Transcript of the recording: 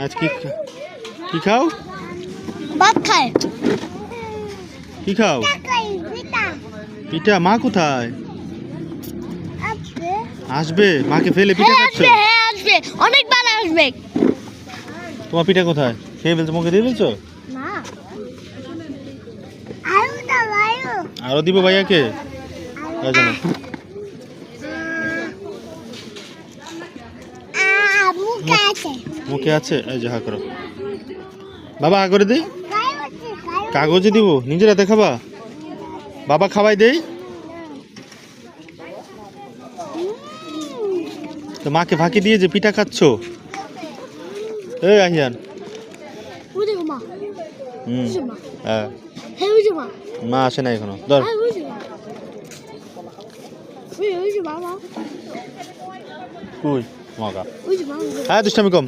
আজ কি কি খাও? ভাত খায়। কি খাও? পিঠা। মা কোথায়? আসবে। মাকে ফেলে পিঠা খাচ্ছ? আসবে, অনেকবার আসবে। তোমার পিঠা কোথায়? খেয়ে ফেলছো, মুখে দিয়ে ফেলছো? না, আরো দিব ভাইয়াকে? মুখে আছে, এই যে হা করো। বাবা হা করে দেই। কাগজে দিব, নিজের হাতে খাবা? বাবা খাওয়াই দেই। তো মাকে ফাঁকি দিয়ে যে পিঠা খাচ্ছ। এই আহিয়ান। হ্যাঁ, মা আসে না এখনো। ধর। কই মগা? হ্যাঁ, দুষ্টামি কম।